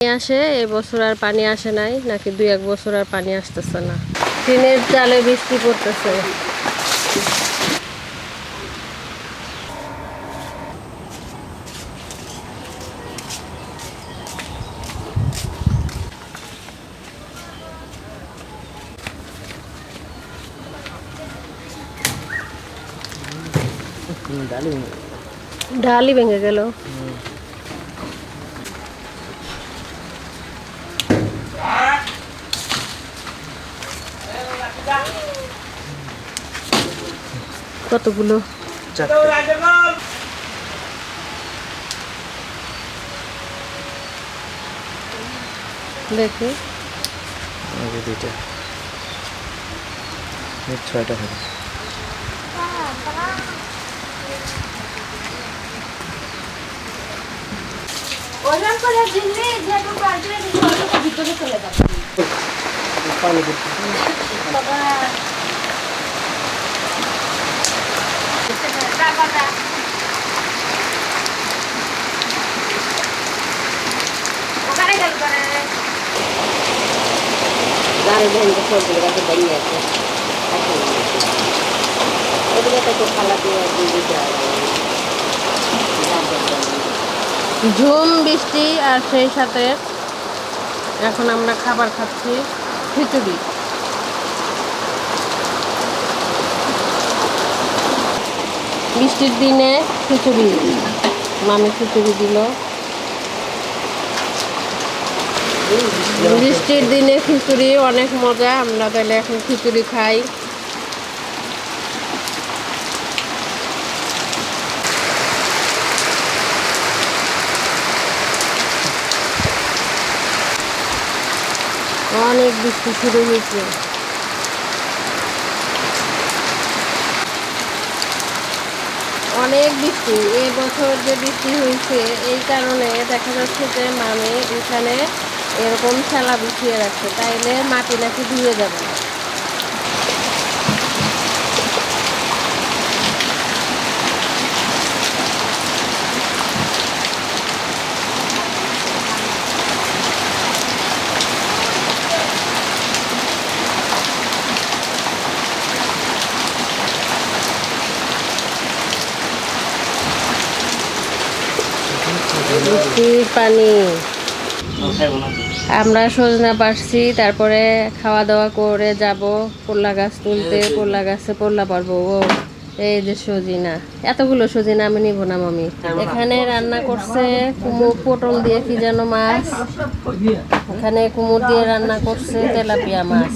আসে এবছর আর পানি আসে নাই নাকি 2-1 বছর আর পানি আসতেছে না। টিনের চালে বৃষ্টি পড়তেছে। ঢালি ভেঙে গেল। কতগুলো? দেখি দুইটা 6টা হবে। ওরকম করে দিলে যেটা পারবে সেটা ভিতরে চলে যাবে। পানি দিচ্ছি বাবা বাবা ওখানে গেল করে গাড়ি ভেঙে সবগুলো গাছে দাঁড়িয়ে আছে। ওগুলো তো খালা দিয়ে দিতে হবে। ঝুম বৃষ্টি আর সেই সাথে এখন আমরা খাবার খাচ্ছি খিচুড়ি। বৃষ্টির দিনে খিচুড়ি, মামি খিচুড়ি দিল। বৃষ্টির দিনে খিচুড়ি অনেক মজা। আমরা তাহলে এখন খিচুড়ি খাই। অনেক বৃষ্টি শুরু হয়েছে। অনেক বৃষ্টি এবছর যে বৃষ্টি হয়েছে এই কারণে দেখা যাচ্ছে যে মামি এখানে এরকম ছেলা বিছিয়ে রাখছে, তাইলে মাটি নাকি ধুয়ে যাবে না। বৃষ্টির পানি আমরা সজনা পারছি, তারপরে খাওয়া দাওয়া করে যাব পোল্লা গাছ তুলতে। পোল্লা গাছে পোল্লা পারবো। ও এই যে সজিনা, এতগুলো সজিনা আমি নিব না মামি। এখানে রান্না করছে কুমড়ো পটল দিয়ে কি যেন মাছ, এখানে কুমড়ো দিয়ে রান্না করছে তেলাপিয়া মাছ।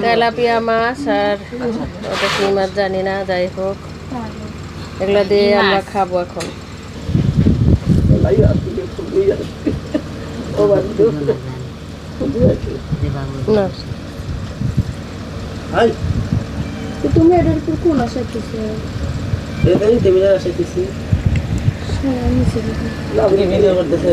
তেলাপিয়া মাছ আর ওটা কি মাছ জানি না, যাই হোক এগুলো দিয়ে আমরা খাবো এখন। তুমি এটার উপর কোন আশা করছো? এটাই টেবিলে আসতেছি। আপনি ভিডিও করতেছে?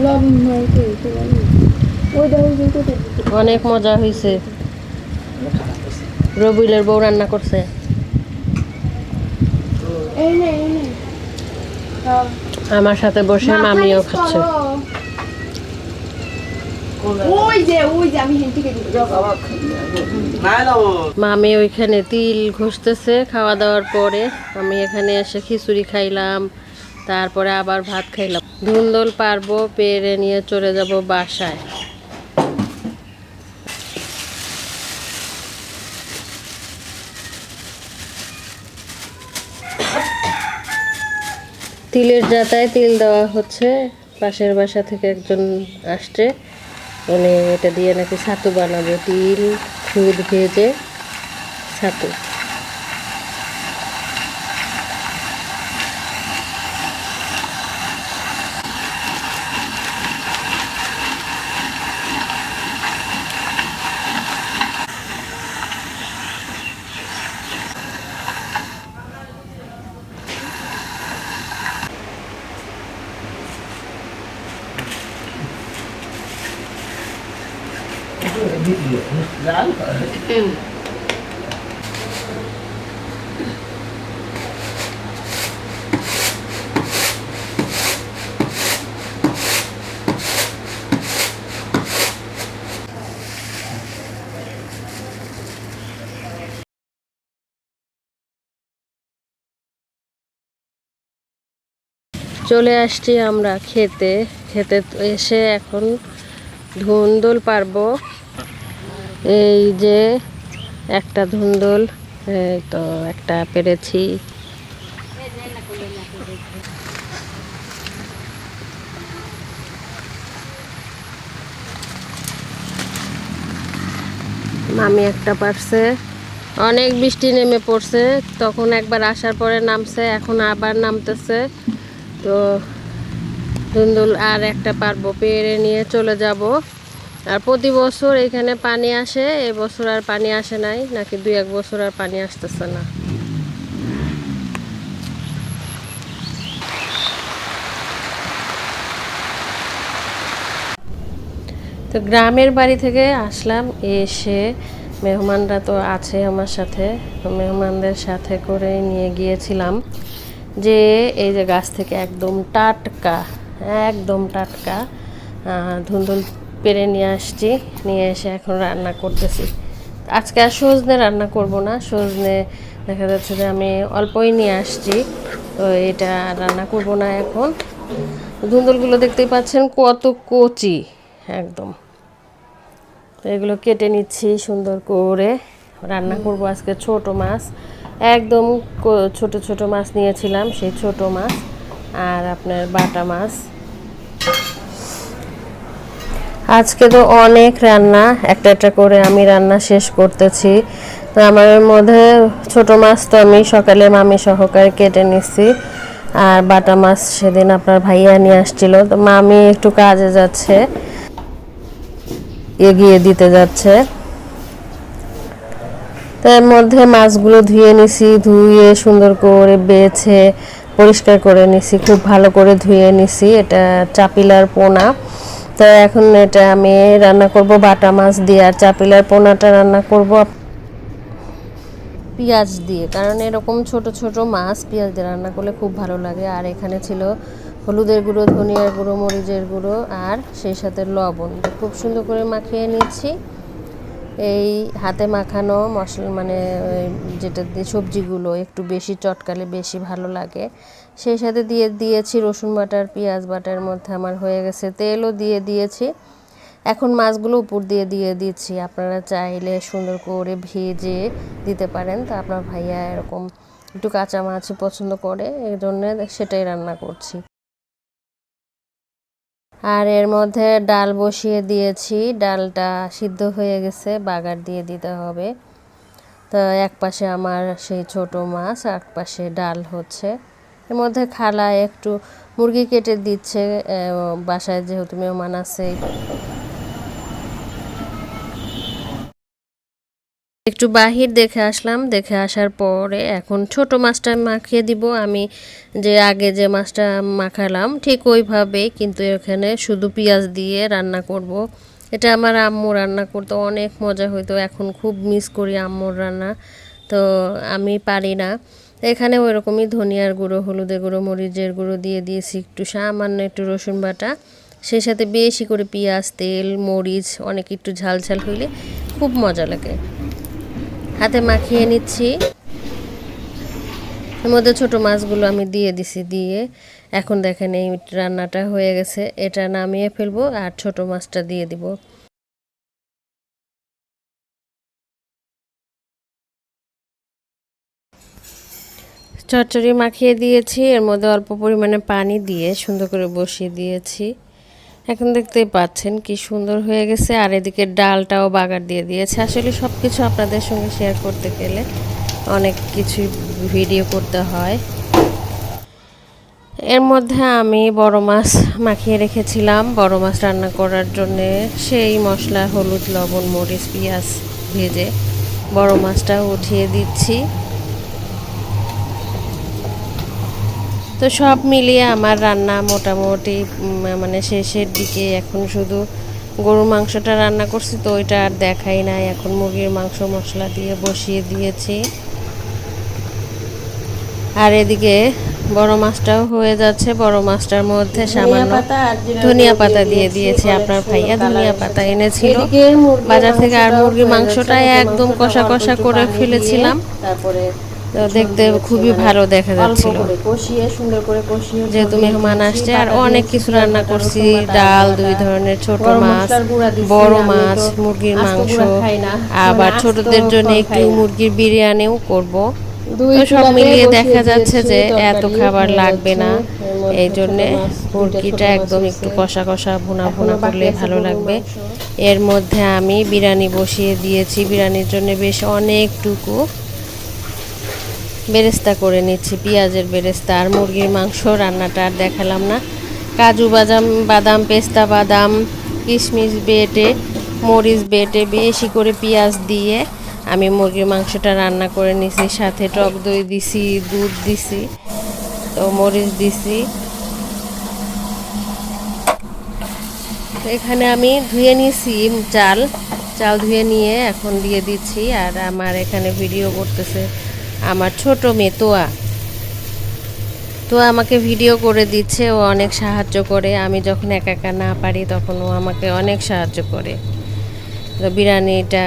লবণ অনেক মজা হয়েছে। রবিলের বউ রান্না করছে। আমার সাথে বসে মামিও খাচ্ছে। মামি ওইখানে তিল ঘষতেছে খাওয়া দাওয়ার পরে। আমি এখানে এসে খিচুড়ি খাইলাম, তারপরে আবার ভাত খাইলাম। ধুন্দল পারবো, পেরে নিয়ে চলে যাব বাসায়। তিলের জাতায় তিল দেওয়া হচ্ছে। পাশের বাসা থেকে একজন আসছে, উনি এটা দিয়ে নাকি ছাতু বানাবে। তিল খুদ ভেজে ছাতু। চলে আসছি আমরা খেতে খেতে এসে এখন ধুন্দুল পারবো। এই যে একটা ধুন্দুল, এই তো একটা পেরেছি। মামি একটা পারছে। অনেক বৃষ্টি নেমে পড়ছে, তখন একবার আসার পরে নামছে, এখন আবার নামতেছে। তো ধুন্দুল আর একটা পারবো, পেরে নিয়ে চলে যাব। আর প্রতি বছর এখানে পানি আসে, এবছর আর পানি আসে নাই, নাকি 2-1 বছর আর পানি আসতেছে না। তো গ্রামের বাড়ি থেকে আসলাম, এসে মেহমানরা তো আছে আমার সাথে, তো মেহমানদের সাথে করে নিয়ে গিয়েছিলাম যে এই যে গাছ থেকে একদম টাটকা ধুন্দুল পেরে নিয়ে আসছি। নিয়ে এসে এখন রান্না করতেছি। আজকে আর সজনে রান্না করব না, সজনে দেখা যাচ্ছে যে আমি অল্পই নিয়ে আসছি, তো এটা রান্না করব না এখন। ধুন্দুলগুলো দেখতেই পাচ্ছেন কত কচি একদম। তো এগুলো কেটে নিচ্ছি সুন্দর করে, রান্না করব আজকে ছোট মাছ, একদম ছোট ছোট মাছ নিয়েছিলাম, সেই ছোট মাছ আর আপনার বাটা মাছ। আজকে তো অনেক রান্না, একটা একটা করে আমি রান্না শেষ করতেছি। তো আমার মধ্যে ছোট মাছ তো আমি সকালে মামি সহকারে কেটে নিচ্ছি, আর বাটা মাছ সেদিন আপনার ভাইয়া নিয়ে আসছিল। তো মামি একটু কাজে যাচ্ছে, এগিয়ে দিতে যাচ্ছে। তো এর মধ্যে মাছগুলো ধুয়ে নিছি, ধুয়ে সুন্দর করে বেছে পরিষ্কার করে নিছি, খুব ভালো করে ধুয়ে নিছি। এটা চাপিলার পোনা। তো এখন এটা আমি রান্না করব বাটা মাছ দিয়ে, আর চাপিলার পোনাটা রান্না করব পেঁয়াজ দিয়ে, কারণ এরকম ছোট ছোট মাছ পেঁয়াজ দিয়ে রান্না করলে খুব ভালো লাগে। আর এখানে ছিল হলুদের গুঁড়ো, ধনিয়ার গুঁড়ো, মরিচের গুঁড়ো আর সেই সাথে লবণ, খুব সুন্দর করে মাখিয়ে নিচ্ছি। এই হাতে মাখানো মশলা মানে যেটা দিয়ে সবজিগুলো একটু বেশি চটকালে বেশি ভালো লাগে। সেই সাথে দিয়ে দিয়েছি রসুন বাটার, পেঁয়াজ বাটার মধ্যে আমার হয়ে গেছে, তেলও দিয়ে দিয়েছি। এখন মাছগুলো উপর দিয়ে দিচ্ছি। আপনারা চাইলে সুন্দর করে ভেজে দিতে পারেন, তো আপনার ভাইয়া এরকম একটু কাঁচা মাছ পছন্দ করে, এই জন্য সেটাই রান্না করছি। আর এর মধ্যে ডাল বসিয়ে দিয়েছি, ডালটা সিদ্ধ হয়ে গেছে, বাগার দিয়ে দিতে হবে। তো এক পাশে আমার সেই ছোট মাছ, এক পাশে ডাল হচ্ছে। এর মধ্যে খালা একটু মুরগি কেটে দিচ্ছে, বাসায় যেহেতু মেহমান আছে। একটু বাহির দেখে আসলাম, দেখে আসার পরে এখন ছোট মাছটা মাখিয়ে দিব। আমি যে আগে যে মাছটা মাখালাম ঠিক ওইভাবে, কিন্তু এখানে শুধু পেঁয়াজ দিয়ে রান্না করব। এটা আমার আম্মু রান্না করতে অনেক মজা হইতো, এখন খুব মিস করি আম্মুর রান্না, তো আমি পারি না। এখানে ওই রকমই ধনিয়ার গুঁড়ো, হলুদের গুঁড়ো, মরিচের গুঁড়ো দিয়ে দিয়েছি, একটু সামান্য একটু রসুন বাটা, সেই সাথে বেশি করে পেঁয়াজ, তেল, মরিচ, অনেক একটু ঝাল ঝাল হইলে খুব মজা লাগে। হাতে মাখিয়ে নিচ্ছি। এর মধ্যে ছোট মাছগুলো আমি দিয়ে দিছি, দিয়ে এখন দেখেন এই রান্নাটা হয়ে গেছে, এটা নামিয়ে ফেলবো আর ছোট মাছটা দিয়ে দিব। চচ্চড়ি মাখিয়ে দিয়েছি, এর মধ্যে অল্প পরিমাণে পানি দিয়ে সুন্দর করে বসিয়ে দিয়েছি। এখন দেখতেই পাচ্ছেন কি সুন্দর হয়ে গেছে। আর এদিকে ডালটাও বাগার দিয়ে দিয়েছে। আসলে সব কিছু আপনাদের সঙ্গে শেয়ার করতে গেলে অনেক কিছু ভিডিও করতে হয়। এর মধ্যে আমি বড় মাছ মাখিয়ে রেখেছিলাম বড় মাছ রান্না করার জন্যে, সেই মশলা হলুদ, লবণ, মরিচ, পেঁয়াজ ভেজে বড় মাছটা উঠিয়ে দিচ্ছি। তো সব মিলিয়ে আমার রান্না মোটামুটি মানে শেষের দিকে। এখন শুধু গরুর মাংসটা রান্না করছি, তো ওইটা আর দেখাই নাই। এখন মুরগির মাংস মশলা দিয়ে বসিয়ে দিয়েছি। আর এদিকে বড় মাছটাও হয়ে যাচ্ছে, বড় মাছটার মধ্যে সামান্য ধনিয়া পাতা দিয়ে দিয়েছি। আপনার ভাইয়া ধনিয়া পাতা এনেছিল বাজার থেকে, আর মুরগির মাংসটা একদম কষা কষা করে ফেলেছিলাম। তারপরে তো দেখতে খুবই ভালো দেখা যাচ্ছিল। অল্প করে কষিয়ে সুন্দর করে কষিয়ে যেহেতু মেহমান আসছে আর অনেক কিছু রান্না করছি, ডাল, 2 ধরনের ছোট মাছ, বড় মাছ, মুরগির মাংস, আবার ছোটদের জন্য একটু মুরগির বিরিয়ানিও করব। তো সব মিলিয়ে দেখা যাচ্ছে যে এত খাবার লাগবে না, এই জন্যে মুরগিটা একদম একটু কষা কষা ভুনা ভুনা করলে ভালো লাগবে। এর মধ্যে আমি বিরিয়ানি বসিয়ে দিয়েছি, বিরিয়ানির জন্য বেশ অনেকটুকু বেরেস্তা করে নিচ্ছি, পেঁয়াজের বেরেস্তা। আর মুরগির মাংস রান্নাটা আর দেখালাম না। কাজু বাদাম, পেস্তা বাদাম, কিশমিশ বেটে, মরিচ বেটে বেশি করে পেঁয়াজ দিয়ে আমি মুরগির মাংসটা রান্না করে নিছি। সাথে টক দই দিছি, দুধ দিছি, তো মরিচ দিছি। এখানে আমি ধুয়ে নিয়েছি চাল ধুয়ে নিয়ে এখন দিয়ে দিচ্ছি। আর আমার এখানে ভিডিও করতেছে আমার ছোট মেয়ে তো আমাকে ভিডিও করে দিচ্ছে, ও অনেক সাহায্য করে। আমি যখন একা একা না পারি তখন ও আমাকে অনেক সাহায্য করে। তো বিরিয়ানিটা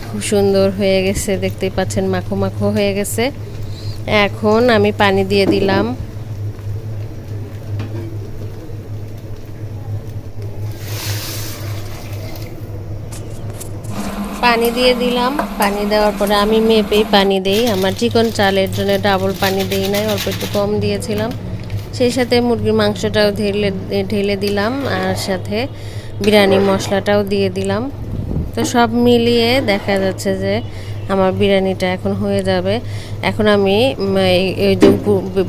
খুব সুন্দর হয়ে গেছে, দেখতেই পাচ্ছেন মাখো মাখো হয়ে গেছে। এখন আমি পানি দিয়ে দিলাম। পানি দিয়ে দিলাম, পানি দেওয়ার পরে আমি মেপেই পানি দেই। আমার চিকন চালের জন্য ডাবল পানি দেই নাই, অল্প একটু কম দিয়েছিলাম। সেই সাথে মুরগির মাংসটাও ঢেলে দিলাম, আর সাথে বিরিয়ানি মশলাটাও দিয়ে দিলাম। তো সব মিলিয়ে দেখা যাচ্ছে যে আমার বিরিয়ানিটা এখন হয়ে যাবে। এখন আমি এই যে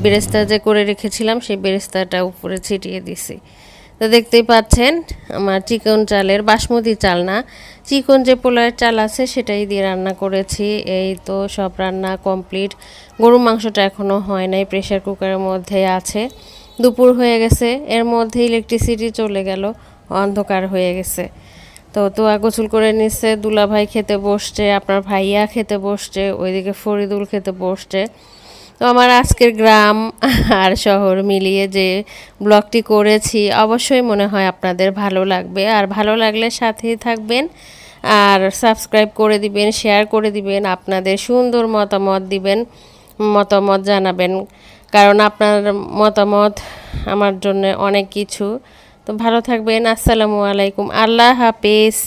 বেরেস্তা যে করে রেখেছিলাম সেই বেরেস্তাটা উপরে ছিটিয়ে দিছি। তো দেখতেই পাচ্ছেন আমার চিকন চালের, বাসমতি চাল না, চিকন যে পোলার চাল আছে সেটাই দিয়ে রান্না করেছি। এই তো সব রান্না কমপ্লিট। গরুর মাংসটা এখনও হয় নাই, প্রেসার কুকারের মধ্যে আছে। দুপুর হয়ে গেছে, এর মধ্যে ইলেকট্রিসিটি চলে গেল, অন্ধকার হয়ে গেছে। তো তোয়া গোসল করে নিচ্ছে, দুলাভাই খেতে বসছে, আপনার ভাইয়া খেতে বসছে, ওইদিকে ফরিদুল খেতে বসছে। তো আমার আজকের গ্রাম আর শহর মিলিয়ে যে ব্লগটি করেছি অবশ্যই মনে হয় আপনাদের ভালো লাগবে। আর ভালো লাগলে সাথেই থাকবেন, আর সাবস্ক্রাইব করে দিবেন, শেয়ার করে দিবেন, আপনাদের সুন্দর মতামত জানাবেন, কারণ আপনার মতামত আমার জন্য অনেক কিছু। তো ভালো থাকবেন। আসসালামু আলাইকুম, আল্লাহ হাফেজ।